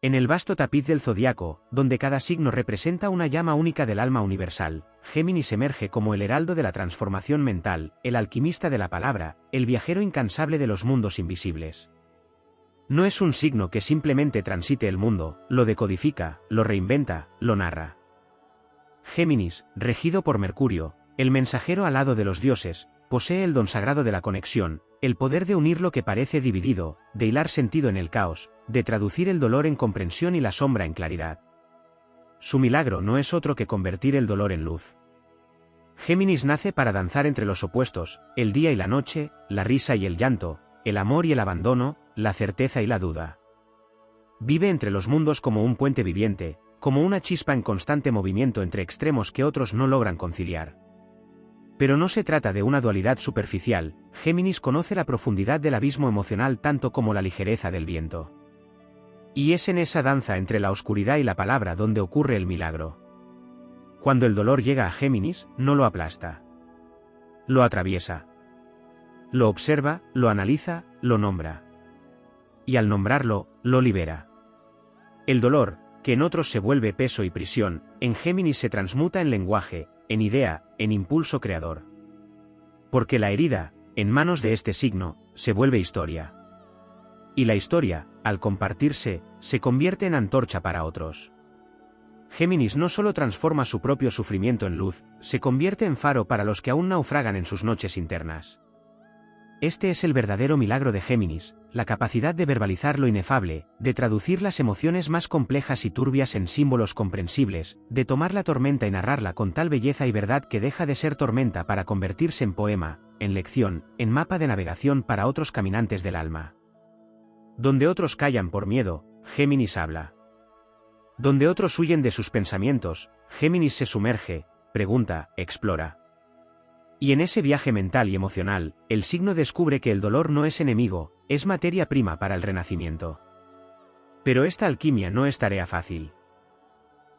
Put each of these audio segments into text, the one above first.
En el vasto tapiz del zodiaco, donde cada signo representa una llama única del alma universal, Géminis emerge como el heraldo de la transformación mental, el alquimista de la palabra, el viajero incansable de los mundos invisibles. No es un signo que simplemente transite el mundo, lo decodifica, lo reinventa, lo narra. Géminis, regido por Mercurio, el mensajero alado de los dioses, posee el don sagrado de la conexión, el poder de unir lo que parece dividido, de hilar sentido en el caos, de traducir el dolor en comprensión y la sombra en claridad. Su milagro no es otro que convertir el dolor en luz. Géminis nace para danzar entre los opuestos, el día y la noche, la risa y el llanto, el amor y el abandono, la certeza y la duda. Vive entre los mundos como un puente viviente, como una chispa en constante movimiento entre extremos que otros no logran conciliar. Pero no se trata de una dualidad superficial, Géminis conoce la profundidad del abismo emocional tanto como la ligereza del viento. Y es en esa danza entre la oscuridad y la palabra donde ocurre el milagro. Cuando el dolor llega a Géminis, no lo aplasta. Lo atraviesa. Lo observa, lo analiza, lo nombra. Y al nombrarlo, lo libera. El dolor, que en otros se vuelve peso y prisión, en Géminis se transmuta en lenguaje, en idea, en impulso creador. Porque la herida, en manos de este signo, se vuelve historia. Y la historia, al compartirse, se convierte en antorcha para otros. Géminis no solo transforma su propio sufrimiento en luz, se convierte en faro para los que aún naufragan en sus noches internas. Este es el verdadero milagro de Géminis, la capacidad de verbalizar lo inefable, de traducir las emociones más complejas y turbias en símbolos comprensibles, de tomar la tormenta y narrarla con tal belleza y verdad que deja de ser tormenta para convertirse en poema, en lección, en mapa de navegación para otros caminantes del alma. Donde otros callan por miedo, Géminis habla. Donde otros huyen de sus pensamientos, Géminis se sumerge, pregunta, explora. Y en ese viaje mental y emocional, el signo descubre que el dolor no es enemigo, es materia prima para el renacimiento. Pero esta alquimia no es tarea fácil.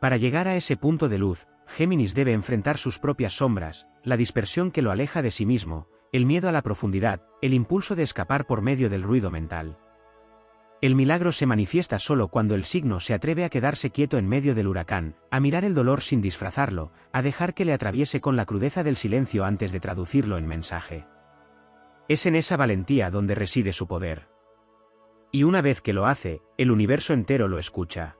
Para llegar a ese punto de luz, Géminis debe enfrentar sus propias sombras, la dispersión que lo aleja de sí mismo, el miedo a la profundidad, el impulso de escapar por medio del ruido mental. El milagro se manifiesta solo cuando el signo se atreve a quedarse quieto en medio del huracán, a mirar el dolor sin disfrazarlo, a dejar que le atraviese con la crudeza del silencio antes de traducirlo en mensaje. Es en esa valentía donde reside su poder. Y una vez que lo hace, el universo entero lo escucha.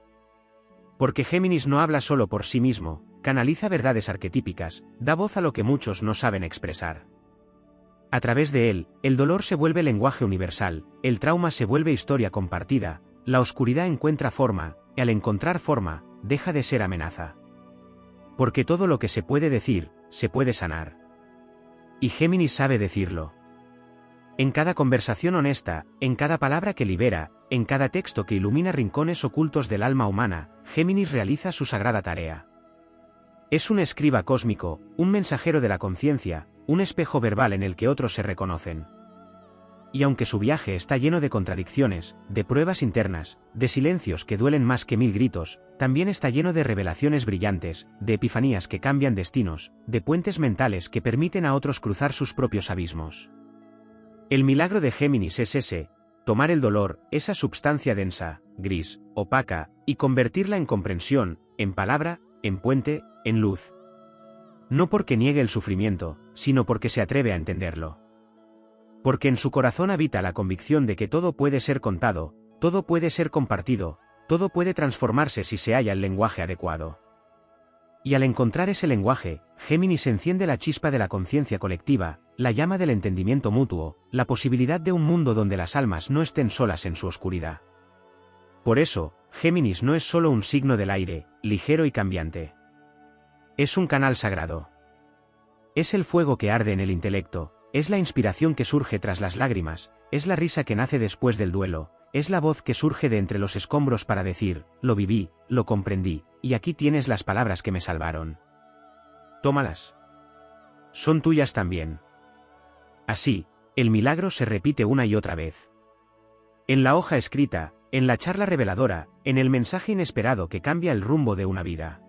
Porque Géminis no habla solo por sí mismo, canaliza verdades arquetípicas, da voz a lo que muchos no saben expresar. A través de él, el dolor se vuelve lenguaje universal, el trauma se vuelve historia compartida, la oscuridad encuentra forma, y al encontrar forma, deja de ser amenaza. Porque todo lo que se puede decir, se puede sanar. Y Géminis sabe decirlo. En cada conversación honesta, en cada palabra que libera, en cada texto que ilumina rincones ocultos del alma humana, Géminis realiza su sagrada tarea. Es un escriba cósmico, un mensajero de la conciencia, un espejo verbal en el que otros se reconocen. Y aunque su viaje está lleno de contradicciones, de pruebas internas, de silencios que duelen más que 1000 gritos, también está lleno de revelaciones brillantes, de epifanías que cambian destinos, de puentes mentales que permiten a otros cruzar sus propios abismos. El milagro de Géminis es ese, tomar el dolor, esa substancia densa, gris, opaca, y convertirla en comprensión, en palabra, en puente, en luz. No porque niegue el sufrimiento, sino porque se atreve a entenderlo. Porque en su corazón habita la convicción de que todo puede ser contado, todo puede ser compartido, todo puede transformarse si se halla el lenguaje adecuado. Y al encontrar ese lenguaje, Géminis enciende la chispa de la conciencia colectiva, la llama del entendimiento mutuo, la posibilidad de un mundo donde las almas no estén solas en su oscuridad. Por eso, Géminis no es solo un signo del aire, ligero y cambiante. Es un canal sagrado. Es el fuego que arde en el intelecto, es la inspiración que surge tras las lágrimas, es la risa que nace después del duelo, es la voz que surge de entre los escombros para decir, lo viví, lo comprendí, y aquí tienes las palabras que me salvaron. Tómalas. Son tuyas también. Así, el milagro se repite una y otra vez. En la hoja escrita, en la charla reveladora, en el mensaje inesperado que cambia el rumbo de una vida.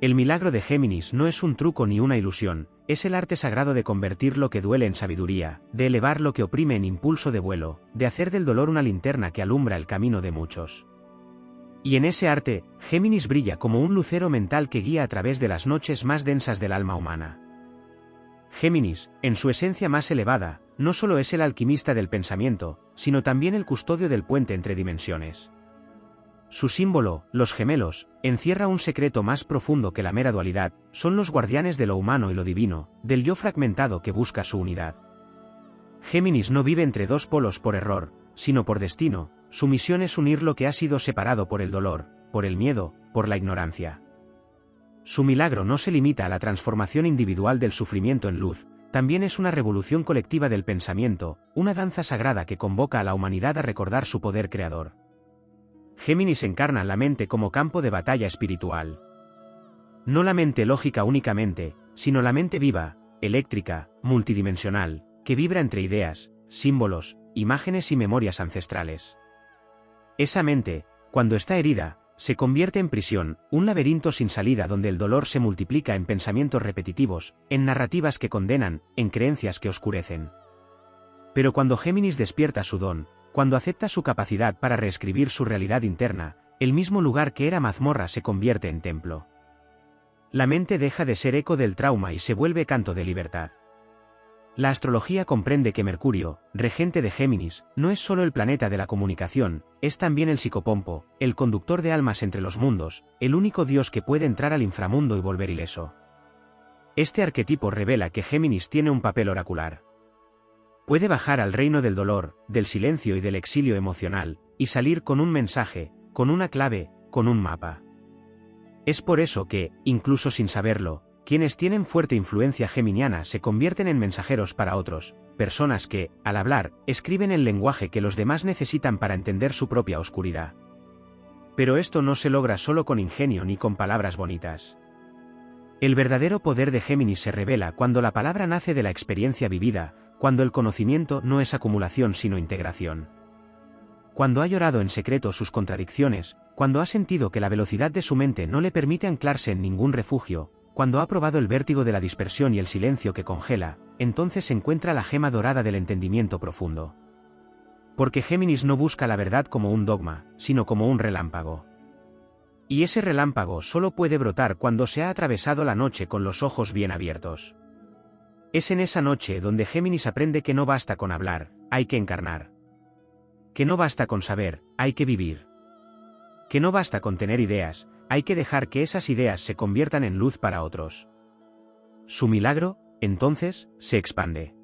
El milagro de Géminis no es un truco ni una ilusión, es el arte sagrado de convertir lo que duele en sabiduría, de elevar lo que oprime en impulso de vuelo, de hacer del dolor una linterna que alumbra el camino de muchos. Y en ese arte, Géminis brilla como un lucero mental que guía a través de las noches más densas del alma humana. Géminis, en su esencia más elevada, no solo es el alquimista del pensamiento, sino también el custodio del puente entre dimensiones. Su símbolo, los gemelos, encierra un secreto más profundo que la mera dualidad, son los guardianes de lo humano y lo divino, del yo fragmentado que busca su unidad. Géminis no vive entre dos polos por error, sino por destino, su misión es unir lo que ha sido separado por el dolor, por el miedo, por la ignorancia. Su milagro no se limita a la transformación individual del sufrimiento en luz, también es una revolución colectiva del pensamiento, una danza sagrada que convoca a la humanidad a recordar su poder creador. Géminis encarna la mente como campo de batalla espiritual. No la mente lógica únicamente, sino la mente viva, eléctrica, multidimensional, que vibra entre ideas, símbolos, imágenes y memorias ancestrales. Esa mente, cuando está herida, se convierte en prisión, un laberinto sin salida donde el dolor se multiplica en pensamientos repetitivos, en narrativas que condenan, en creencias que oscurecen. Pero cuando Géminis despierta su don, cuando acepta su capacidad para reescribir su realidad interna, el mismo lugar que era mazmorra se convierte en templo. La mente deja de ser eco del trauma y se vuelve canto de libertad. La astrología comprende que Mercurio, regente de Géminis, no es solo el planeta de la comunicación, es también el psicopompo, el conductor de almas entre los mundos, el único dios que puede entrar al inframundo y volver ileso. Este arquetipo revela que Géminis tiene un papel oracular. Puede bajar al reino del dolor, del silencio y del exilio emocional, y salir con un mensaje, con una clave, con un mapa. Es por eso que, incluso sin saberlo, quienes tienen fuerte influencia geminiana se convierten en mensajeros para otros, personas que, al hablar, escriben el lenguaje que los demás necesitan para entender su propia oscuridad. Pero esto no se logra solo con ingenio ni con palabras bonitas. El verdadero poder de Géminis se revela cuando la palabra nace de la experiencia vivida, cuando el conocimiento no es acumulación sino integración. Cuando ha llorado en secreto sus contradicciones, cuando ha sentido que la velocidad de su mente no le permite anclarse en ningún refugio, cuando ha probado el vértigo de la dispersión y el silencio que congela, entonces se encuentra la gema dorada del entendimiento profundo. Porque Géminis no busca la verdad como un dogma, sino como un relámpago. Y ese relámpago solo puede brotar cuando se ha atravesado la noche con los ojos bien abiertos. Es en esa noche donde Géminis aprende que no basta con hablar, hay que encarnar. Que no basta con saber, hay que vivir. Que no basta con tener ideas, hay que dejar que esas ideas se conviertan en luz para otros. Su milagro, entonces, se expande.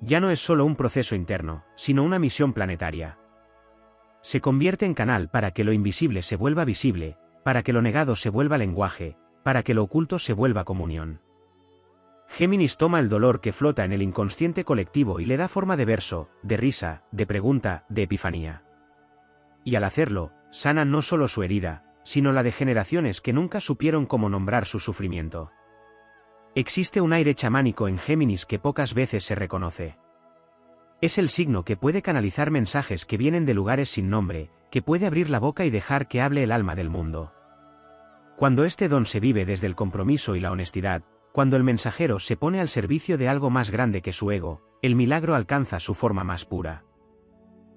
Ya no es solo un proceso interno, sino una misión planetaria. Se convierte en canal para que lo invisible se vuelva visible, para que lo negado se vuelva lenguaje, para que lo oculto se vuelva comunión. Géminis toma el dolor que flota en el inconsciente colectivo y le da forma de verso, de risa, de pregunta, de epifanía. Y al hacerlo, sana no solo su herida, sino la de generaciones que nunca supieron cómo nombrar su sufrimiento. Existe un aire chamánico en Géminis que pocas veces se reconoce. Es el signo que puede canalizar mensajes que vienen de lugares sin nombre, que puede abrir la boca y dejar que hable el alma del mundo. Cuando este don se vive desde el compromiso y la honestidad, cuando el mensajero se pone al servicio de algo más grande que su ego, el milagro alcanza su forma más pura.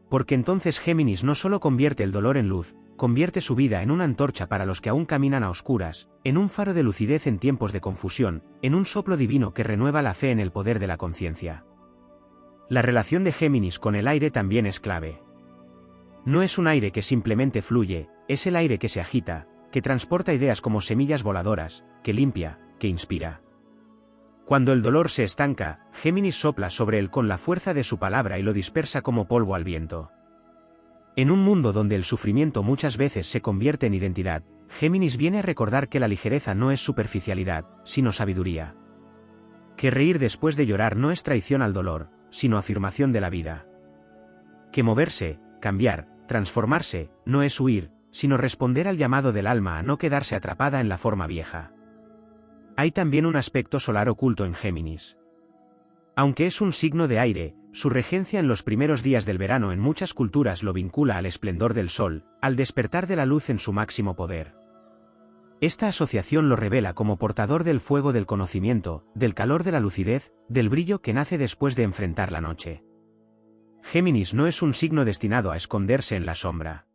Porque entonces Géminis no solo convierte el dolor en luz, convierte su vida en una antorcha para los que aún caminan a oscuras, en un faro de lucidez en tiempos de confusión, en un soplo divino que renueva la fe en el poder de la conciencia. La relación de Géminis con el aire también es clave. No es un aire que simplemente fluye, es el aire que se agita, que transporta ideas como semillas voladoras, que limpia, que inspira. Cuando el dolor se estanca, Géminis sopla sobre él con la fuerza de su palabra y lo dispersa como polvo al viento. En un mundo donde el sufrimiento muchas veces se convierte en identidad, Géminis viene a recordar que la ligereza no es superficialidad, sino sabiduría. Que reír después de llorar no es traición al dolor, sino afirmación de la vida. Que moverse, cambiar, transformarse, no es huir, sino responder al llamado del alma a no quedarse atrapada en la forma vieja. Hay también un aspecto solar oculto en Géminis. Aunque es un signo de aire, su regencia en los primeros días del verano en muchas culturas lo vincula al esplendor del sol, al despertar de la luz en su máximo poder. Esta asociación lo revela como portador del fuego del conocimiento, del calor de la lucidez, del brillo que nace después de enfrentar la noche. Géminis no es un signo destinado a esconderse en la sombra.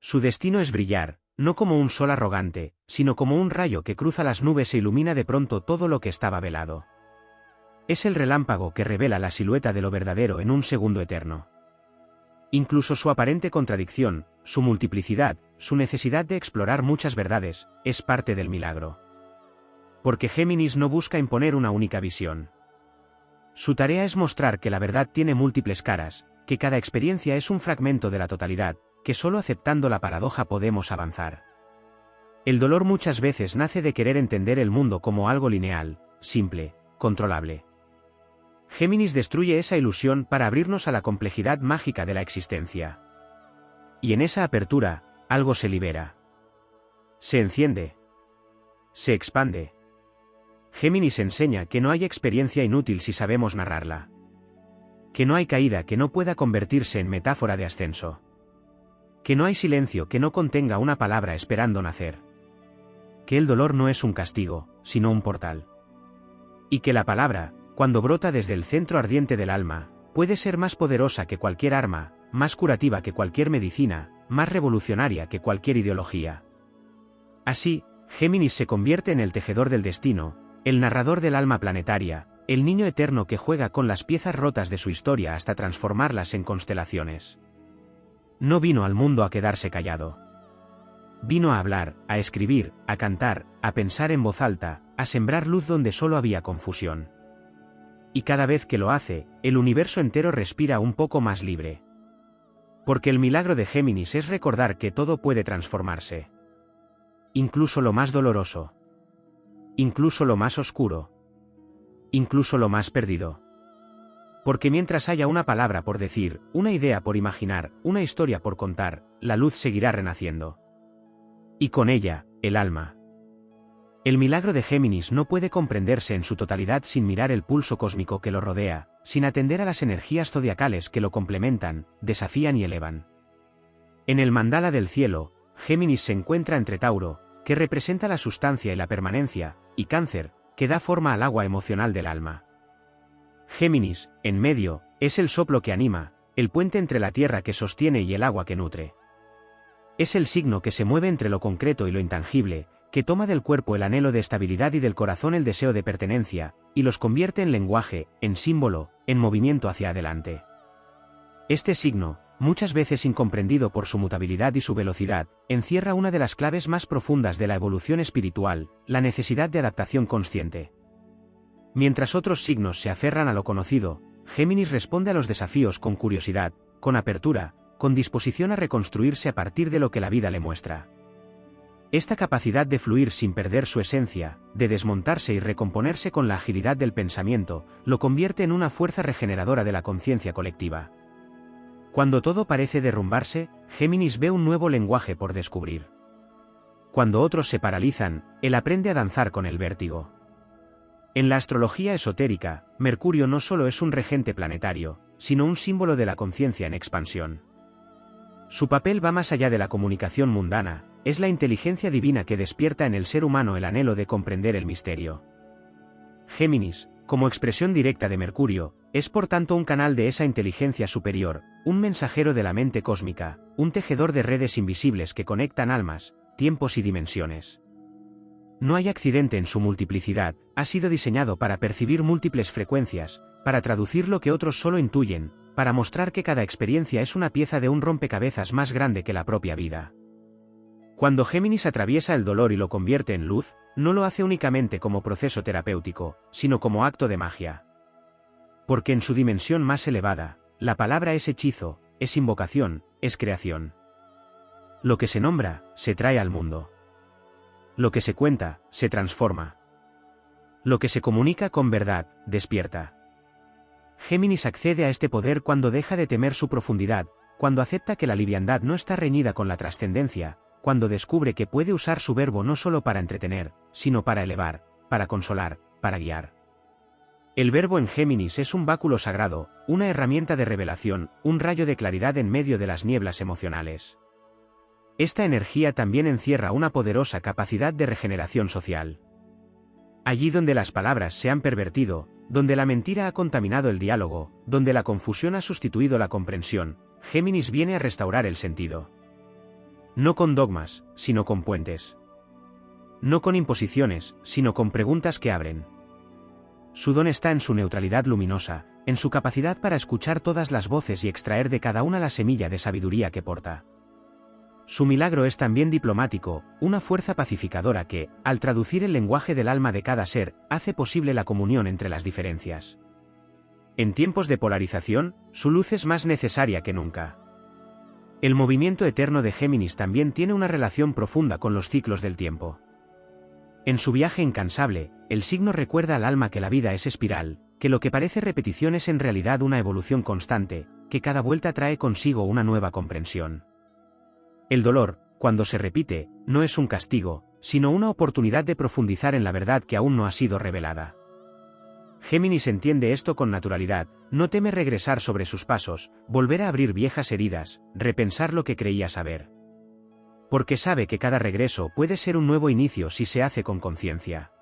Su destino es brillar, no como un sol arrogante, sino como un rayo que cruza las nubes e ilumina de pronto todo lo que estaba velado. Es el relámpago que revela la silueta de lo verdadero en un segundo eterno. Incluso su aparente contradicción, su multiplicidad, su necesidad de explorar muchas verdades, es parte del milagro. Porque Géminis no busca imponer una única visión. Su tarea es mostrar que la verdad tiene múltiples caras, que cada experiencia es un fragmento de la totalidad, que solo aceptando la paradoja podemos avanzar. El dolor muchas veces nace de querer entender el mundo como algo lineal, simple, controlable. Géminis destruye esa ilusión para abrirnos a la complejidad mágica de la existencia. Y en esa apertura, algo se libera. Se enciende. Se expande. Géminis enseña que no hay experiencia inútil si sabemos narrarla. Que no hay caída que no pueda convertirse en metáfora de ascenso. Que no hay silencio que no contenga una palabra esperando nacer. Que el dolor no es un castigo, sino un portal. Y que la palabra, cuando brota desde el centro ardiente del alma, puede ser más poderosa que cualquier arma, más curativa que cualquier medicina, más revolucionaria que cualquier ideología. Así, Géminis se convierte en el tejedor del destino, el narrador del alma planetaria, el niño eterno que juega con las piezas rotas de su historia hasta transformarlas en constelaciones. No vino al mundo a quedarse callado. Vino a hablar, a escribir, a cantar, a pensar en voz alta, a sembrar luz donde solo había confusión. Y cada vez que lo hace, el universo entero respira un poco más libre. Porque el milagro de Géminis es recordar que todo puede transformarse. Incluso lo más doloroso. Incluso lo más oscuro. Incluso lo más perdido. Porque mientras haya una palabra por decir, una idea por imaginar, una historia por contar, la luz seguirá renaciendo. Y con ella, el alma. El milagro de Géminis no puede comprenderse en su totalidad sin mirar el pulso cósmico que lo rodea, sin atender a las energías zodiacales que lo complementan, desafían y elevan. En el mandala del cielo, Géminis se encuentra entre Tauro, que representa la sustancia y la permanencia, y Cáncer, que da forma al agua emocional del alma. Géminis, en medio, es el soplo que anima, el puente entre la tierra que sostiene y el agua que nutre. Es el signo que se mueve entre lo concreto y lo intangible, que toma del cuerpo el anhelo de estabilidad y del corazón el deseo de pertenencia, y los convierte en lenguaje, en símbolo, en movimiento hacia adelante. Este signo, muchas veces incomprendido por su mutabilidad y su velocidad, encierra una de las claves más profundas de la evolución espiritual, la necesidad de adaptación consciente. Mientras otros signos se aferran a lo conocido, Géminis responde a los desafíos con curiosidad, con apertura, con disposición a reconstruirse a partir de lo que la vida le muestra. Esta capacidad de fluir sin perder su esencia, de desmontarse y recomponerse con la agilidad del pensamiento, lo convierte en una fuerza regeneradora de la conciencia colectiva. Cuando todo parece derrumbarse, Géminis ve un nuevo lenguaje por descubrir. Cuando otros se paralizan, él aprende a danzar con el vértigo. En la astrología esotérica, Mercurio no solo es un regente planetario, sino un símbolo de la conciencia en expansión. Su papel va más allá de la comunicación mundana, es la inteligencia divina que despierta en el ser humano el anhelo de comprender el misterio. Géminis, como expresión directa de Mercurio, es por tanto un canal de esa inteligencia superior, un mensajero de la mente cósmica, un tejedor de redes invisibles que conectan almas, tiempos y dimensiones. No hay accidente en su multiplicidad, ha sido diseñado para percibir múltiples frecuencias, para traducir lo que otros solo intuyen, para mostrar que cada experiencia es una pieza de un rompecabezas más grande que la propia vida. Cuando Géminis atraviesa el dolor y lo convierte en luz, no lo hace únicamente como proceso terapéutico, sino como acto de magia. Porque en su dimensión más elevada, la palabra es hechizo, es invocación, es creación. Lo que se nombra, se trae al mundo. Lo que se cuenta, se transforma. Lo que se comunica con verdad, despierta. Géminis accede a este poder cuando deja de temer su profundidad, cuando acepta que la liviandad no está reñida con la trascendencia, cuando descubre que puede usar su verbo no solo para entretener, sino para elevar, para consolar, para guiar. El verbo en Géminis es un báculo sagrado, una herramienta de revelación, un rayo de claridad en medio de las nieblas emocionales. Esta energía también encierra una poderosa capacidad de regeneración social. Allí donde las palabras se han pervertido, donde la mentira ha contaminado el diálogo, donde la confusión ha sustituido la comprensión, Géminis viene a restaurar el sentido. No con dogmas, sino con puentes. No con imposiciones, sino con preguntas que abren. Su don está en su neutralidad luminosa, en su capacidad para escuchar todas las voces y extraer de cada una la semilla de sabiduría que porta. Su milagro es también diplomático, una fuerza pacificadora que, al traducir el lenguaje del alma de cada ser, hace posible la comunión entre las diferencias. En tiempos de polarización, su luz es más necesaria que nunca. El movimiento eterno de Géminis también tiene una relación profunda con los ciclos del tiempo. En su viaje incansable, el signo recuerda al alma que la vida es espiral, que lo que parece repetición es en realidad una evolución constante, que cada vuelta trae consigo una nueva comprensión. El dolor, cuando se repite, no es un castigo, sino una oportunidad de profundizar en la verdad que aún no ha sido revelada. Géminis entiende esto con naturalidad, no teme regresar sobre sus pasos, volver a abrir viejas heridas, repensar lo que creía saber. Porque sabe que cada regreso puede ser un nuevo inicio si se hace con conciencia.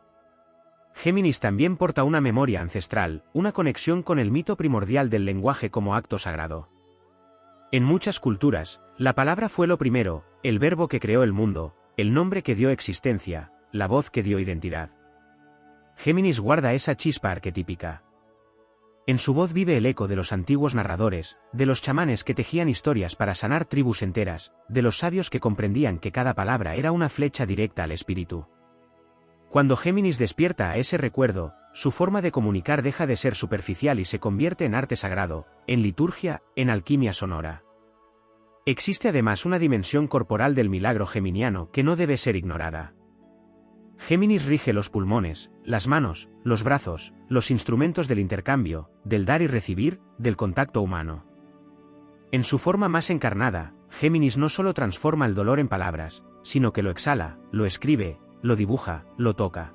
Géminis también porta una memoria ancestral, una conexión con el mito primordial del lenguaje como acto sagrado. En muchas culturas, la palabra fue lo primero, el verbo que creó el mundo, el nombre que dio existencia, la voz que dio identidad. Géminis guarda esa chispa arquetípica. En su voz vive el eco de los antiguos narradores, de los chamanes que tejían historias para sanar tribus enteras, de los sabios que comprendían que cada palabra era una flecha directa al espíritu. Cuando Géminis despierta a ese recuerdo, su forma de comunicar deja de ser superficial y se convierte en arte sagrado, en liturgia, en alquimia sonora. Existe además una dimensión corporal del milagro geminiano que no debe ser ignorada. Géminis rige los pulmones, las manos, los brazos, los instrumentos del intercambio, del dar y recibir, del contacto humano. En su forma más encarnada, Géminis no solo transforma el dolor en palabras, sino que lo exhala, lo escribe, lo dibuja, lo toca.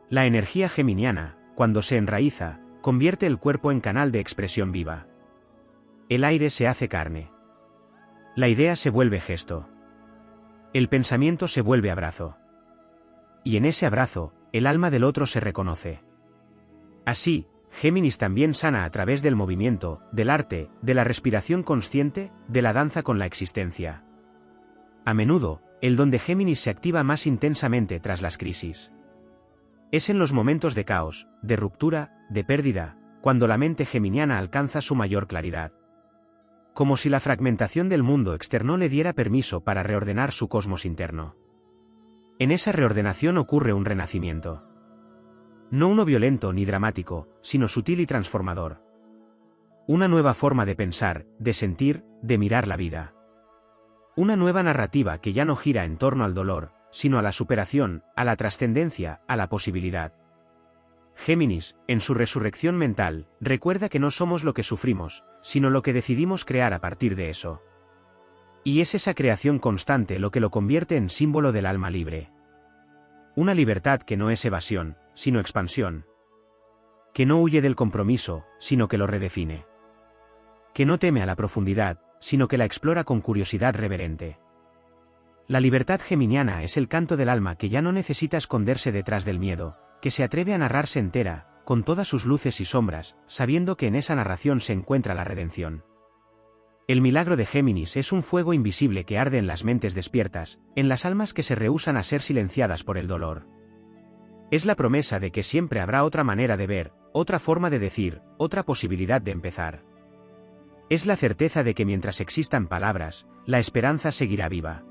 La energía geminiana, cuando se enraiza, convierte el cuerpo en canal de expresión viva. El aire se hace carne. La idea se vuelve gesto. El pensamiento se vuelve abrazo. Y en ese abrazo, el alma del otro se reconoce. Así, Géminis también sana a través del movimiento, del arte, de la respiración consciente, de la danza con la existencia. A menudo, el don de Géminis se activa más intensamente tras las crisis. Es en los momentos de caos, de ruptura, de pérdida, cuando la mente geminiana alcanza su mayor claridad. Como si la fragmentación del mundo externo le diera permiso para reordenar su cosmos interno. En esa reordenación ocurre un renacimiento. No uno violento ni dramático, sino sutil y transformador. Una nueva forma de pensar, de sentir, de mirar la vida. Una nueva narrativa que ya no gira en torno al dolor, sino a la superación, a la trascendencia, a la posibilidad. Géminis, en su resurrección mental, recuerda que no somos lo que sufrimos, sino lo que decidimos crear a partir de eso. Y es esa creación constante lo que lo convierte en símbolo del alma libre. Una libertad que no es evasión, sino expansión. Que no huye del compromiso, sino que lo redefine. Que no teme a la profundidad, sino que la explora con curiosidad reverente. La libertad geminiana es el canto del alma que ya no necesita esconderse detrás del miedo, que se atreve a narrarse entera, con todas sus luces y sombras, sabiendo que en esa narración se encuentra la redención. El milagro de Géminis es un fuego invisible que arde en las mentes despiertas, en las almas que se rehúsan a ser silenciadas por el dolor. Es la promesa de que siempre habrá otra manera de ver, otra forma de decir, otra posibilidad de empezar. Es la certeza de que mientras existan palabras, la esperanza seguirá viva.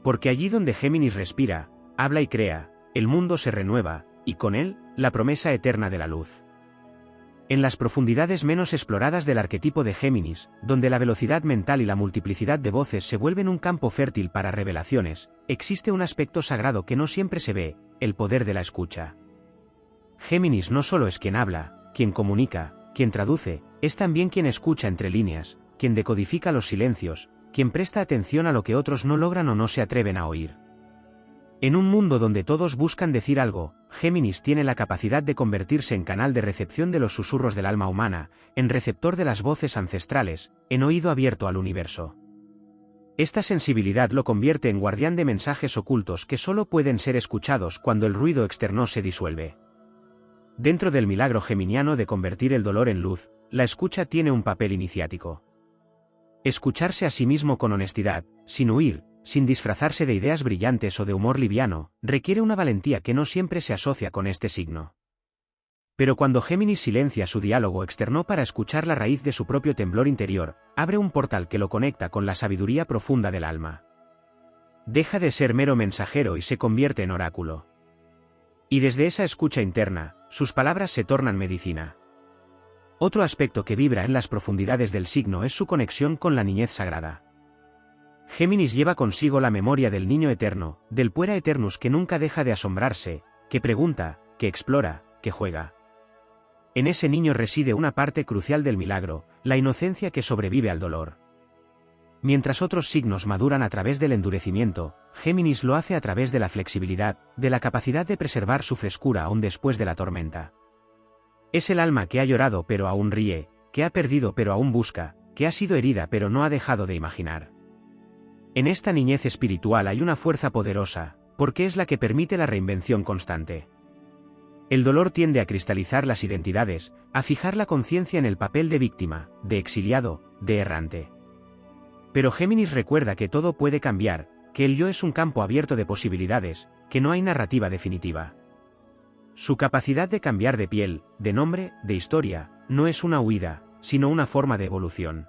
Porque allí donde Géminis respira, habla y crea, el mundo se renueva, y con él, la promesa eterna de la luz. En las profundidades menos exploradas del arquetipo de Géminis, donde la velocidad mental y la multiplicidad de voces se vuelven un campo fértil para revelaciones, existe un aspecto sagrado que no siempre se ve, el poder de la escucha. Géminis no solo es quien habla, quien comunica, quien traduce, es también quien escucha entre líneas, quien decodifica los silencios, quien presta atención a lo que otros no logran o no se atreven a oír. En un mundo donde todos buscan decir algo, Géminis tiene la capacidad de convertirse en canal de recepción de los susurros del alma humana, en receptor de las voces ancestrales, en oído abierto al universo. Esta sensibilidad lo convierte en guardián de mensajes ocultos que solo pueden ser escuchados cuando el ruido externo se disuelve. Dentro del milagro geminiano de convertir el dolor en luz, la escucha tiene un papel iniciático. Escucharse a sí mismo con honestidad, sin huir, sin disfrazarse de ideas brillantes o de humor liviano, requiere una valentía que no siempre se asocia con este signo. Pero cuando Géminis silencia su diálogo externo para escuchar la raíz de su propio temblor interior, abre un portal que lo conecta con la sabiduría profunda del alma. Deja de ser mero mensajero y se convierte en oráculo. Y desde esa escucha interna, sus palabras se tornan medicina. Otro aspecto que vibra en las profundidades del signo es su conexión con la niñez sagrada. Géminis lleva consigo la memoria del niño eterno, del puera eternus que nunca deja de asombrarse, que pregunta, que explora, que juega. En ese niño reside una parte crucial del milagro, la inocencia que sobrevive al dolor. Mientras otros signos maduran a través del endurecimiento, Géminis lo hace a través de la flexibilidad, de la capacidad de preservar su frescura aún después de la tormenta. Es el alma que ha llorado pero aún ríe, que ha perdido pero aún busca, que ha sido herida pero no ha dejado de imaginar. En esta niñez espiritual hay una fuerza poderosa, porque es la que permite la reinvención constante. El dolor tiende a cristalizar las identidades, a fijar la conciencia en el papel de víctima, de exiliado, de errante. Pero Géminis recuerda que todo puede cambiar, que el yo es un campo abierto de posibilidades, que no hay narrativa definitiva. Su capacidad de cambiar de piel, de nombre, de historia, no es una huida, sino una forma de evolución.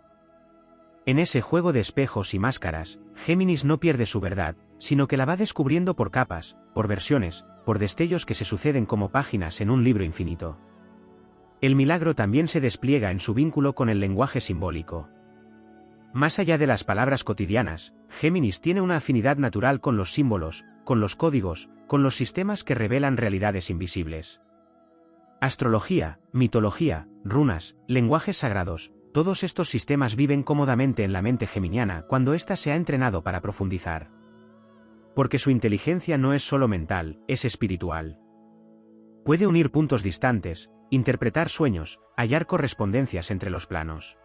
En ese juego de espejos y máscaras, Géminis no pierde su verdad, sino que la va descubriendo por capas, por versiones, por destellos que se suceden como páginas en un libro infinito. El milagro también se despliega en su vínculo con el lenguaje simbólico. Más allá de las palabras cotidianas, Géminis tiene una afinidad natural con los símbolos, con los códigos, con los sistemas que revelan realidades invisibles. Astrología, mitología, runas, lenguajes sagrados, todos estos sistemas viven cómodamente en la mente geminiana cuando ésta se ha entrenado para profundizar. Porque su inteligencia no es solo mental, es espiritual. Puede unir puntos distantes, interpretar sueños, hallar correspondencias entre los planos.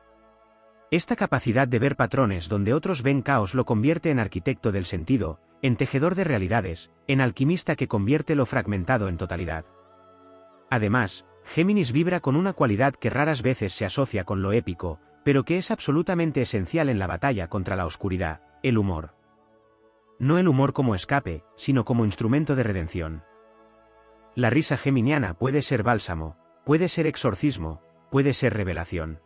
Esta capacidad de ver patrones donde otros ven caos lo convierte en arquitecto del sentido, en tejedor de realidades, en alquimista que convierte lo fragmentado en totalidad. Además, Géminis vibra con una cualidad que raras veces se asocia con lo épico, pero que es absolutamente esencial en la batalla contra la oscuridad, el humor. No el humor como escape, sino como instrumento de redención. La risa geminiana puede ser bálsamo, puede ser exorcismo, puede ser revelación.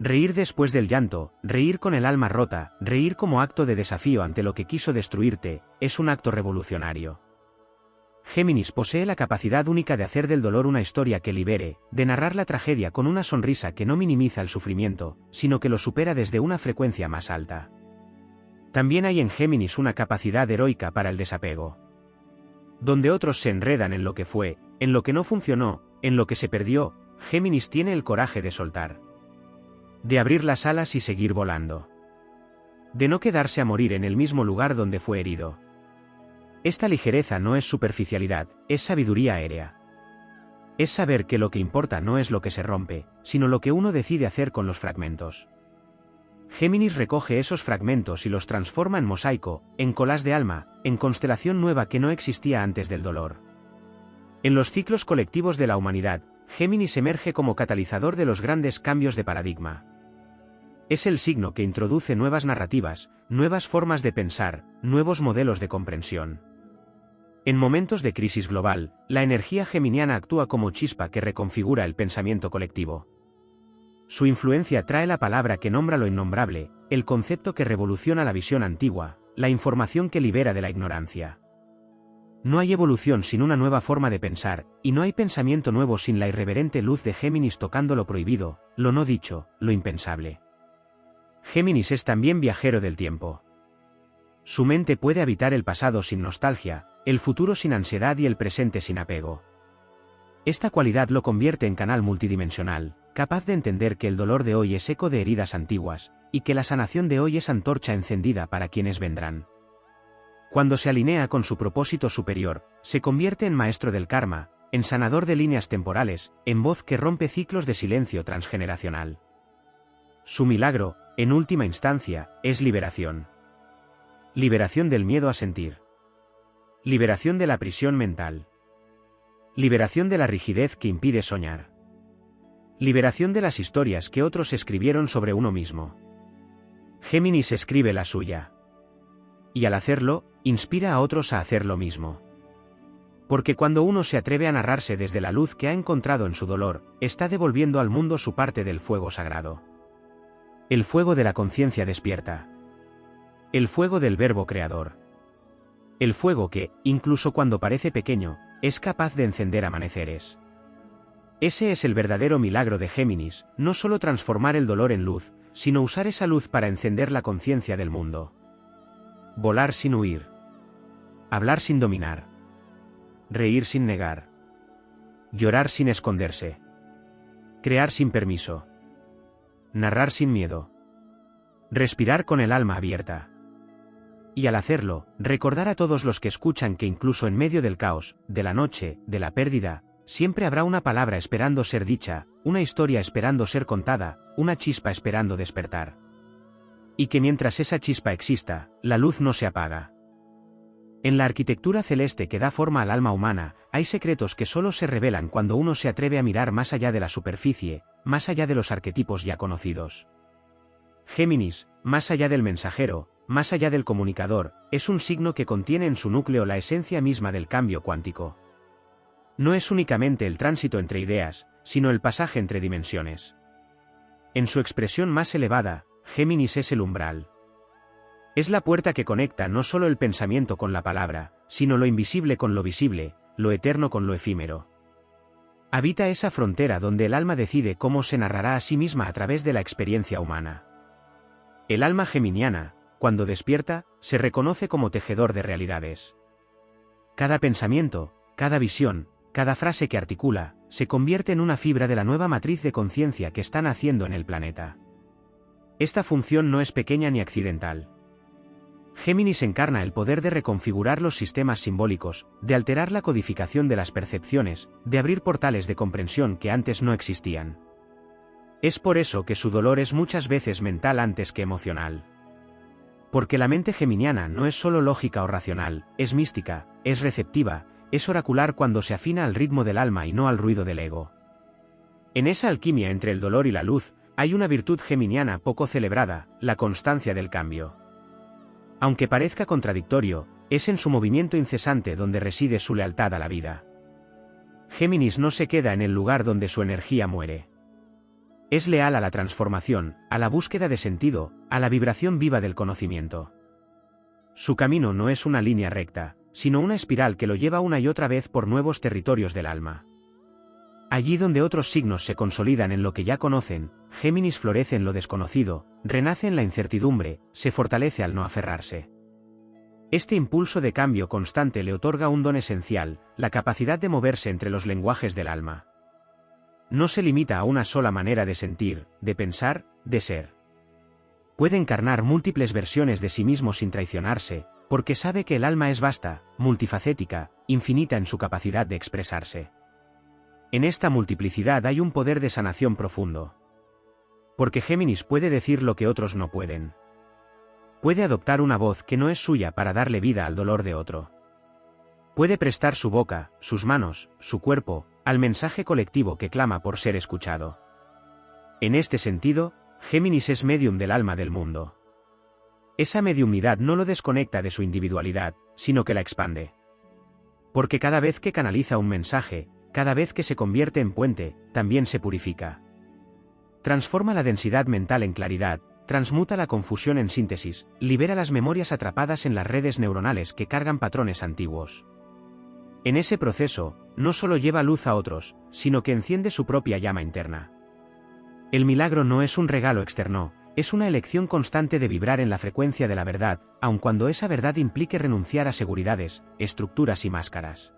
Reír después del llanto, reír con el alma rota, reír como acto de desafío ante lo que quiso destruirte, es un acto revolucionario. Géminis posee la capacidad única de hacer del dolor una historia que libere, de narrar la tragedia con una sonrisa que no minimiza el sufrimiento, sino que lo supera desde una frecuencia más alta. También hay en Géminis una capacidad heroica para el desapego. Donde otros se enredan en lo que fue, en lo que no funcionó, en lo que se perdió, Géminis tiene el coraje de soltar. De abrir las alas y seguir volando. De no quedarse a morir en el mismo lugar donde fue herido. Esta ligereza no es superficialidad, es sabiduría aérea. Es saber que lo que importa no es lo que se rompe, sino lo que uno decide hacer con los fragmentos. Géminis recoge esos fragmentos y los transforma en mosaico, en collage de alma, en constelación nueva que no existía antes del dolor. En los ciclos colectivos de la humanidad, Géminis emerge como catalizador de los grandes cambios de paradigma. Es el signo que introduce nuevas narrativas, nuevas formas de pensar, nuevos modelos de comprensión. En momentos de crisis global, la energía geminiana actúa como chispa que reconfigura el pensamiento colectivo. Su influencia trae la palabra que nombra lo innombrable, el concepto que revoluciona la visión antigua, la información que libera de la ignorancia. No hay evolución sin una nueva forma de pensar, y no hay pensamiento nuevo sin la irreverente luz de Géminis tocando lo prohibido, lo no dicho, lo impensable. Géminis es también viajero del tiempo. Su mente puede habitar el pasado sin nostalgia, el futuro sin ansiedad y el presente sin apego. Esta cualidad lo convierte en canal multidimensional, capaz de entender que el dolor de hoy es eco de heridas antiguas, y que la sanación de hoy es antorcha encendida para quienes vendrán. Cuando se alinea con su propósito superior, se convierte en maestro del karma, en sanador de líneas temporales, en voz que rompe ciclos de silencio transgeneracional. Su milagro, en última instancia, es liberación. Liberación del miedo a sentir. Liberación de la prisión mental. Liberación de la rigidez que impide soñar. Liberación de las historias que otros escribieron sobre uno mismo. Géminis escribe la suya. Y al hacerlo, inspira a otros a hacer lo mismo. Porque cuando uno se atreve a narrarse desde la luz que ha encontrado en su dolor, está devolviendo al mundo su parte del fuego sagrado. El fuego de la conciencia despierta. El fuego del verbo creador. El fuego que, incluso cuando parece pequeño, es capaz de encender amaneceres. Ese es el verdadero milagro de Géminis, no solo transformar el dolor en luz, sino usar esa luz para encender la conciencia del mundo. Volar sin huir. Hablar sin dominar. Reír sin negar. Llorar sin esconderse. Crear sin permiso. Narrar sin miedo. Respirar con el alma abierta. Y al hacerlo, recordar a todos los que escuchan que incluso en medio del caos, de la noche, de la pérdida, siempre habrá una palabra esperando ser dicha, una historia esperando ser contada, una chispa esperando despertar. Y que mientras esa chispa exista, la luz no se apaga. En la arquitectura celeste que da forma al alma humana, hay secretos que solo se revelan cuando uno se atreve a mirar más allá de la superficie, más allá de los arquetipos ya conocidos. Géminis, más allá del mensajero, más allá del comunicador, es un signo que contiene en su núcleo la esencia misma del cambio cuántico. No es únicamente el tránsito entre ideas, sino el pasaje entre dimensiones. En su expresión más elevada, Géminis es el umbral. Es la puerta que conecta no solo el pensamiento con la palabra, sino lo invisible con lo visible, lo eterno con lo efímero. Habita esa frontera donde el alma decide cómo se narrará a sí misma a través de la experiencia humana. El alma geminiana, cuando despierta, se reconoce como tejedor de realidades. Cada pensamiento, cada visión, cada frase que articula, se convierte en una fibra de la nueva matriz de conciencia que está naciendo en el planeta. Esta función no es pequeña ni accidental. Géminis encarna el poder de reconfigurar los sistemas simbólicos, de alterar la codificación de las percepciones, de abrir portales de comprensión que antes no existían. Es por eso que su dolor es muchas veces mental antes que emocional. Porque la mente geminiana no es solo lógica o racional, es mística, es receptiva, es oracular cuando se afina al ritmo del alma y no al ruido del ego. En esa alquimia entre el dolor y la luz, hay una virtud geminiana poco celebrada, la constancia del cambio. Aunque parezca contradictorio, es en su movimiento incesante donde reside su lealtad a la vida. Géminis no se queda en el lugar donde su energía muere. Es leal a la transformación, a la búsqueda de sentido, a la vibración viva del conocimiento. Su camino no es una línea recta, sino una espiral que lo lleva una y otra vez por nuevos territorios del alma. Allí donde otros signos se consolidan en lo que ya conocen, Géminis florece en lo desconocido, renace en la incertidumbre, se fortalece al no aferrarse. Este impulso de cambio constante le otorga un don esencial, la capacidad de moverse entre los lenguajes del alma. No se limita a una sola manera de sentir, de pensar, de ser. Puede encarnar múltiples versiones de sí mismo sin traicionarse, porque sabe que el alma es vasta, multifacética, infinita en su capacidad de expresarse. En esta multiplicidad hay un poder de sanación profundo. Porque Géminis puede decir lo que otros no pueden. Puede adoptar una voz que no es suya para darle vida al dolor de otro. Puede prestar su boca, sus manos, su cuerpo, al mensaje colectivo que clama por ser escuchado. En este sentido, Géminis es medium del alma del mundo. Esa mediumnidad no lo desconecta de su individualidad, sino que la expande. Porque cada vez que canaliza un mensaje, cada vez que se convierte en puente, también se purifica. Transforma la densidad mental en claridad, transmuta la confusión en síntesis, libera las memorias atrapadas en las redes neuronales que cargan patrones antiguos. En ese proceso, no solo lleva luz a otros, sino que enciende su propia llama interna. El milagro no es un regalo externo, es una elección constante de vibrar en la frecuencia de la verdad, aun cuando esa verdad implique renunciar a seguridades, estructuras y máscaras.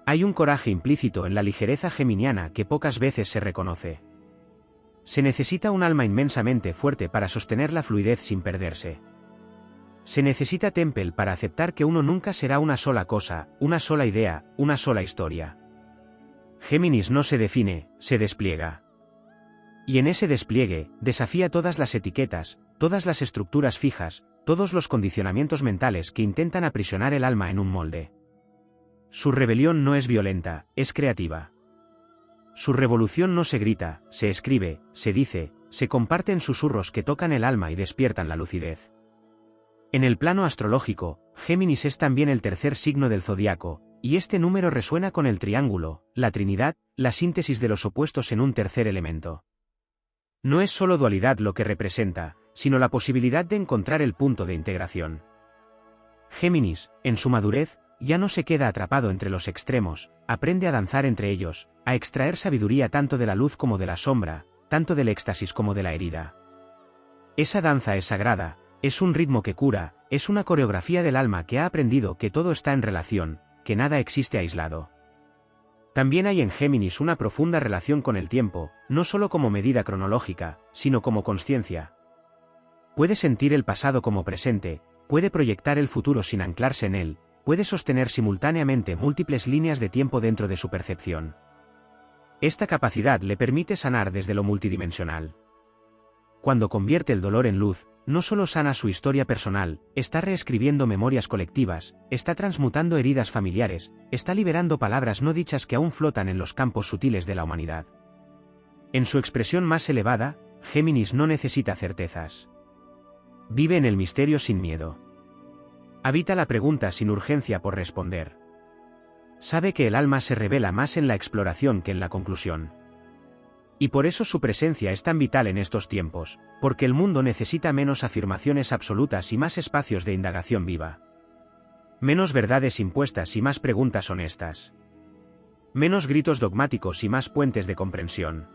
Hay un coraje implícito en la ligereza geminiana que pocas veces se reconoce. Se necesita un alma inmensamente fuerte para sostener la fluidez sin perderse. Se necesita temple para aceptar que uno nunca será una sola cosa, una sola idea, una sola historia. Géminis no se define, se despliega. Y en ese despliegue, desafía todas las etiquetas, todas las estructuras fijas, todos los condicionamientos mentales que intentan aprisionar el alma en un molde. Su rebelión no es violenta, es creativa. Su revolución no se grita, se escribe, se dice, se comparten susurros que tocan el alma y despiertan la lucidez. En el plano astrológico, Géminis es también el tercer signo del zodiaco, y este número resuena con el triángulo, la Trinidad, la síntesis de los opuestos en un tercer elemento. No es solo dualidad lo que representa, sino la posibilidad de encontrar el punto de integración. Géminis, en su madurez, ya no se queda atrapado entre los extremos, aprende a danzar entre ellos, a extraer sabiduría tanto de la luz como de la sombra, tanto del éxtasis como de la herida. Esa danza es sagrada, es un ritmo que cura, es una coreografía del alma que ha aprendido que todo está en relación, que nada existe aislado. También hay en Géminis una profunda relación con el tiempo, no solo como medida cronológica, sino como consciencia. Puede sentir el pasado como presente, puede proyectar el futuro sin anclarse en él, puede sostener simultáneamente múltiples líneas de tiempo dentro de su percepción. Esta capacidad le permite sanar desde lo multidimensional. Cuando convierte el dolor en luz, no solo sana su historia personal, está reescribiendo memorias colectivas, está transmutando heridas familiares, está liberando palabras no dichas que aún flotan en los campos sutiles de la humanidad. En su expresión más elevada, Géminis no necesita certezas. Vive en el misterio sin miedo. Habita la pregunta sin urgencia por responder. Sabe que el alma se revela más en la exploración que en la conclusión. Y por eso su presencia es tan vital en estos tiempos, porque el mundo necesita menos afirmaciones absolutas y más espacios de indagación viva. Menos verdades impuestas y más preguntas honestas. Menos gritos dogmáticos y más puentes de comprensión.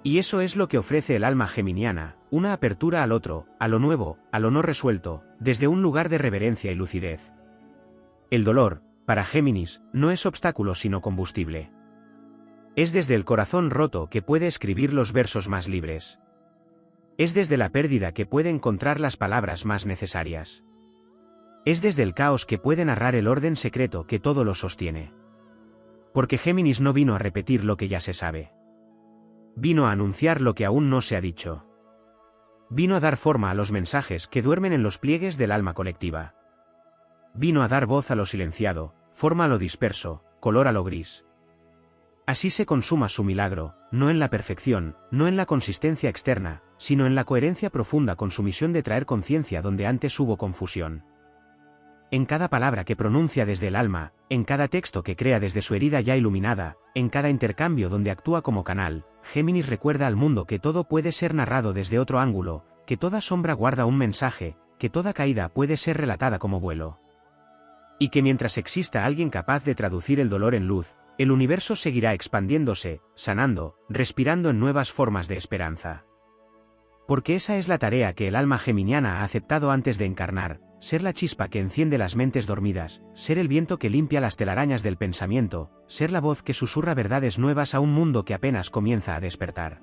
Y eso es lo que ofrece el alma geminiana, una apertura al otro, a lo nuevo, a lo no resuelto, desde un lugar de reverencia y lucidez. El dolor, para Géminis, no es obstáculo sino combustible. Es desde el corazón roto que puede escribir los versos más libres. Es desde la pérdida que puede encontrar las palabras más necesarias. Es desde el caos que puede narrar el orden secreto que todo lo sostiene. Porque Géminis no vino a repetir lo que ya se sabe. Vino a anunciar lo que aún no se ha dicho. Vino a dar forma a los mensajes que duermen en los pliegues del alma colectiva. Vino a dar voz a lo silenciado, forma a lo disperso, color a lo gris. Así se consuma su milagro, no en la perfección, no en la consistencia externa, sino en la coherencia profunda con su misión de traer conciencia donde antes hubo confusión. En cada palabra que pronuncia desde el alma, en cada texto que crea desde su herida ya iluminada, en cada intercambio donde actúa como canal, Géminis recuerda al mundo que todo puede ser narrado desde otro ángulo, que toda sombra guarda un mensaje, que toda caída puede ser relatada como vuelo. Y que mientras exista alguien capaz de traducir el dolor en luz, el universo seguirá expandiéndose, sanando, respirando en nuevas formas de esperanza. Porque esa es la tarea que el alma geminiana ha aceptado antes de encarnar, ser la chispa que enciende las mentes dormidas, ser el viento que limpia las telarañas del pensamiento, ser la voz que susurra verdades nuevas a un mundo que apenas comienza a despertar.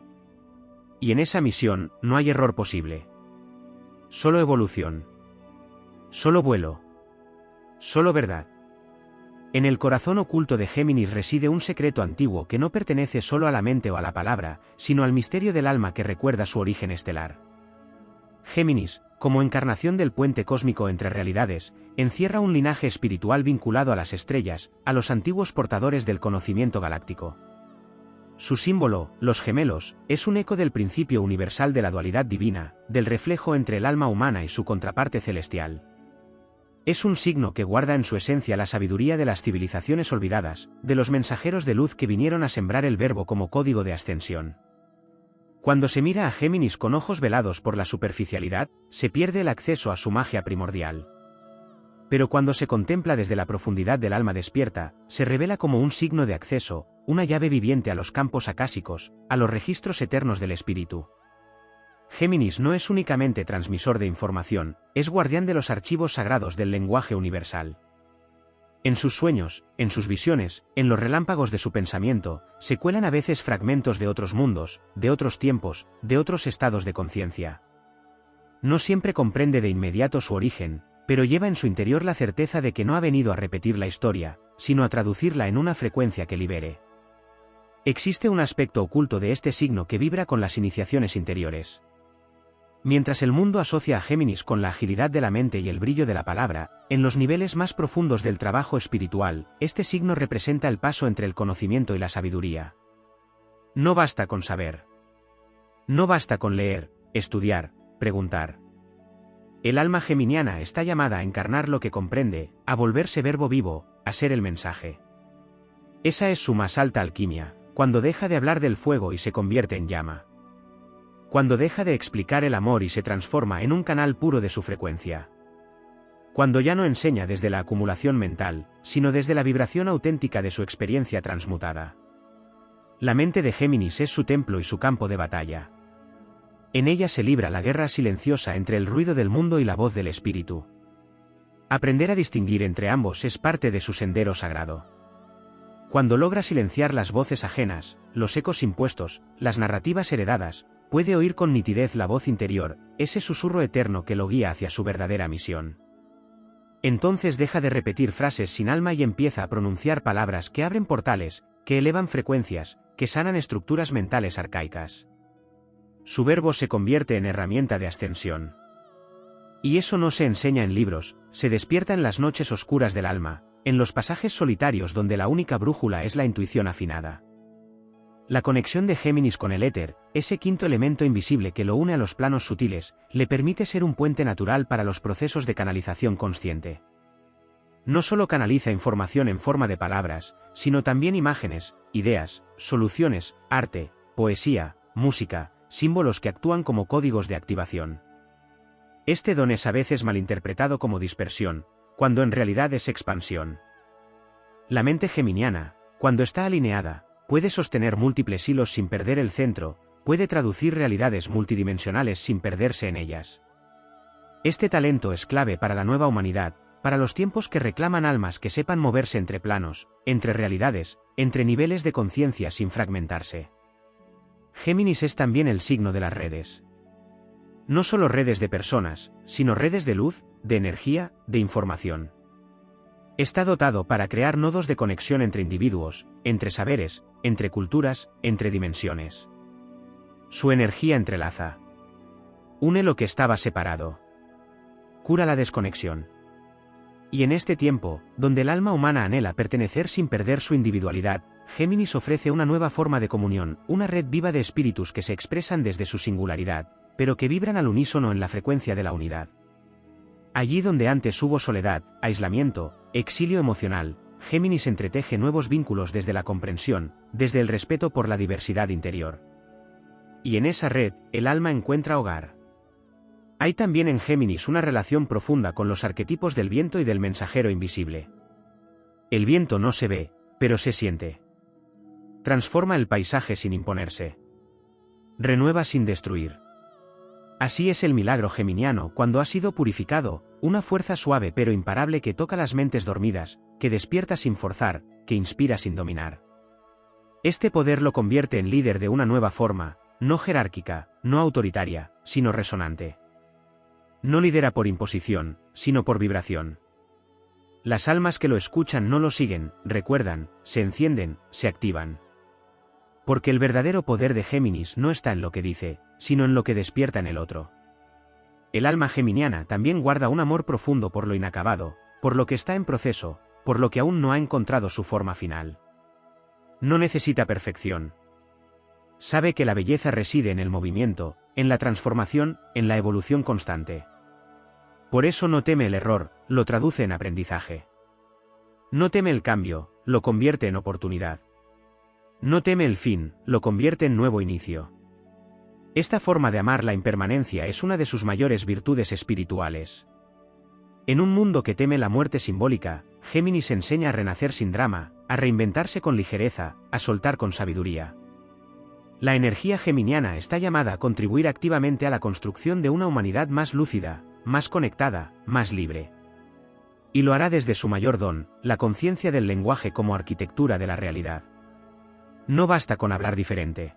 Y en esa misión, no hay error posible. Solo evolución. Solo vuelo. Solo verdad. En el corazón oculto de Géminis reside un secreto antiguo que no pertenece solo a la mente o a la palabra, sino al misterio del alma que recuerda su origen estelar. Géminis, como encarnación del puente cósmico entre realidades, encierra un linaje espiritual vinculado a las estrellas, a los antiguos portadores del conocimiento galáctico. Su símbolo, los gemelos, es un eco del principio universal de la dualidad divina, del reflejo entre el alma humana y su contraparte celestial. Es un signo que guarda en su esencia la sabiduría de las civilizaciones olvidadas, de los mensajeros de luz que vinieron a sembrar el verbo como código de ascensión. Cuando se mira a Géminis con ojos velados por la superficialidad, se pierde el acceso a su magia primordial. Pero cuando se contempla desde la profundidad del alma despierta, se revela como un signo de acceso, una llave viviente a los campos acásicos, a los registros eternos del espíritu. Géminis no es únicamente transmisor de información, es guardián de los archivos sagrados del lenguaje universal. En sus sueños, en sus visiones, en los relámpagos de su pensamiento, se cuelan a veces fragmentos de otros mundos, de otros tiempos, de otros estados de conciencia. No siempre comprende de inmediato su origen, pero lleva en su interior la certeza de que no ha venido a repetir la historia, sino a traducirla en una frecuencia que libere. Existe un aspecto oculto de este signo que vibra con las iniciaciones interiores. Mientras el mundo asocia a Géminis con la agilidad de la mente y el brillo de la palabra, en los niveles más profundos del trabajo espiritual, este signo representa el paso entre el conocimiento y la sabiduría. No basta con saber. No basta con leer, estudiar, preguntar. El alma geminiana está llamada a encarnar lo que comprende, a volverse verbo vivo, a ser el mensaje. Esa es su más alta alquimia, cuando deja de hablar del fuego y se convierte en llama. Cuando deja de explicar el amor y se transforma en un canal puro de su frecuencia. Cuando ya no enseña desde la acumulación mental, sino desde la vibración auténtica de su experiencia transmutada. La mente de Géminis es su templo y su campo de batalla. En ella se libra la guerra silenciosa entre el ruido del mundo y la voz del espíritu. Aprender a distinguir entre ambos es parte de su sendero sagrado. Cuando logra silenciar las voces ajenas, los ecos impuestos, las narrativas heredadas, puede oír con nitidez la voz interior, ese susurro eterno que lo guía hacia su verdadera misión. Entonces deja de repetir frases sin alma y empieza a pronunciar palabras que abren portales, que elevan frecuencias, que sanan estructuras mentales arcaicas. Su verbo se convierte en herramienta de ascensión. Y eso no se enseña en libros, se despierta en las noches oscuras del alma, en los pasajes solitarios donde la única brújula es la intuición afinada. La conexión de Géminis con el éter, ese quinto elemento invisible que lo une a los planos sutiles, le permite ser un puente natural para los procesos de canalización consciente. No solo canaliza información en forma de palabras, sino también imágenes, ideas, soluciones, arte, poesía, música, símbolos que actúan como códigos de activación. Este don es a veces malinterpretado como dispersión, cuando en realidad es expansión. La mente geminiana, cuando está alineada, puede sostener múltiples hilos sin perder el centro, puede traducir realidades multidimensionales sin perderse en ellas. Este talento es clave para la nueva humanidad, para los tiempos que reclaman almas que sepan moverse entre planos, entre realidades, entre niveles de conciencia sin fragmentarse. Géminis es también el signo de las redes. No solo redes de personas, sino redes de luz, de energía, de información. Está dotado para crear nodos de conexión entre individuos, entre saberes, entre culturas, entre dimensiones. Su energía entrelaza. Une lo que estaba separado. Cura la desconexión. Y en este tiempo, donde el alma humana anhela pertenecer sin perder su individualidad, Géminis ofrece una nueva forma de comunión, una red viva de espíritus que se expresan desde su singularidad, pero que vibran al unísono en la frecuencia de la unidad. Allí donde antes hubo soledad, aislamiento, exilio emocional, Géminis entreteje nuevos vínculos desde la comprensión, desde el respeto por la diversidad interior. Y en esa red, el alma encuentra hogar. Hay también en Géminis una relación profunda con los arquetipos del viento y del mensajero invisible. El viento no se ve, pero se siente. Transforma el paisaje sin imponerse. Renueva sin destruir. Así es el milagro geminiano cuando ha sido purificado, una fuerza suave pero imparable que toca las mentes dormidas, que despierta sin forzar, que inspira sin dominar. Este poder lo convierte en líder de una nueva forma, no jerárquica, no autoritaria, sino resonante. No lidera por imposición, sino por vibración. Las almas que lo escuchan no lo siguen, recuerdan, se encienden, se activan. Porque el verdadero poder de Géminis no está en lo que dice, sino en lo que despierta en el otro. El alma geminiana también guarda un amor profundo por lo inacabado, por lo que está en proceso, por lo que aún no ha encontrado su forma final. No necesita perfección. Sabe que la belleza reside en el movimiento, en la transformación, en la evolución constante. Por eso no teme el error, lo traduce en aprendizaje. No teme el cambio, lo convierte en oportunidad. No teme el fin, lo convierte en nuevo inicio. Esta forma de amar la impermanencia es una de sus mayores virtudes espirituales. En un mundo que teme la muerte simbólica, Géminis enseña a renacer sin drama, a reinventarse con ligereza, a soltar con sabiduría. La energía geminiana está llamada a contribuir activamente a la construcción de una humanidad más lúcida, más conectada, más libre. Y lo hará desde su mayor don, la conciencia del lenguaje como arquitectura de la realidad. No basta con hablar diferente.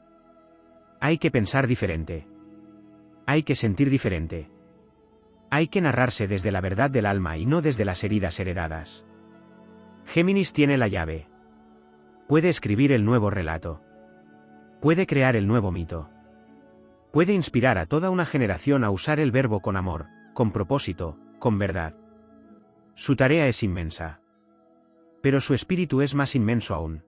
Hay que pensar diferente. Hay que sentir diferente. Hay que narrarse desde la verdad del alma y no desde las heridas heredadas. Géminis tiene la llave. Puede escribir el nuevo relato. Puede crear el nuevo mito. Puede inspirar a toda una generación a usar el verbo con amor, con propósito, con verdad. Su tarea es inmensa. Pero su espíritu es más inmenso aún.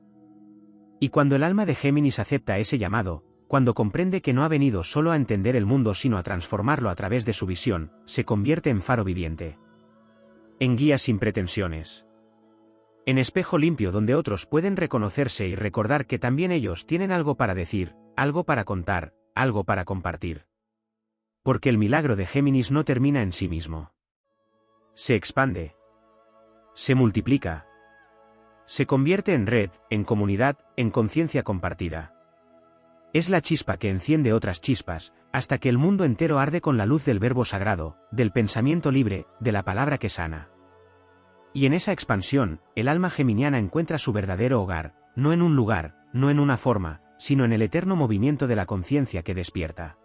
Y cuando el alma de Géminis acepta ese llamado, cuando comprende que no ha venido solo a entender el mundo sino a transformarlo a través de su visión, se convierte en faro viviente. En guía sin pretensiones. En espejo limpio donde otros pueden reconocerse y recordar que también ellos tienen algo para decir, algo para contar, algo para compartir. Porque el milagro de Géminis no termina en sí mismo. Se expande. Se multiplica. Se convierte en red, en comunidad, en conciencia compartida. Es la chispa que enciende otras chispas, hasta que el mundo entero arde con la luz del verbo sagrado, del pensamiento libre, de la palabra que sana. Y en esa expansión, el alma geminiana encuentra su verdadero hogar, no en un lugar, no en una forma, sino en el eterno movimiento de la conciencia que despierta.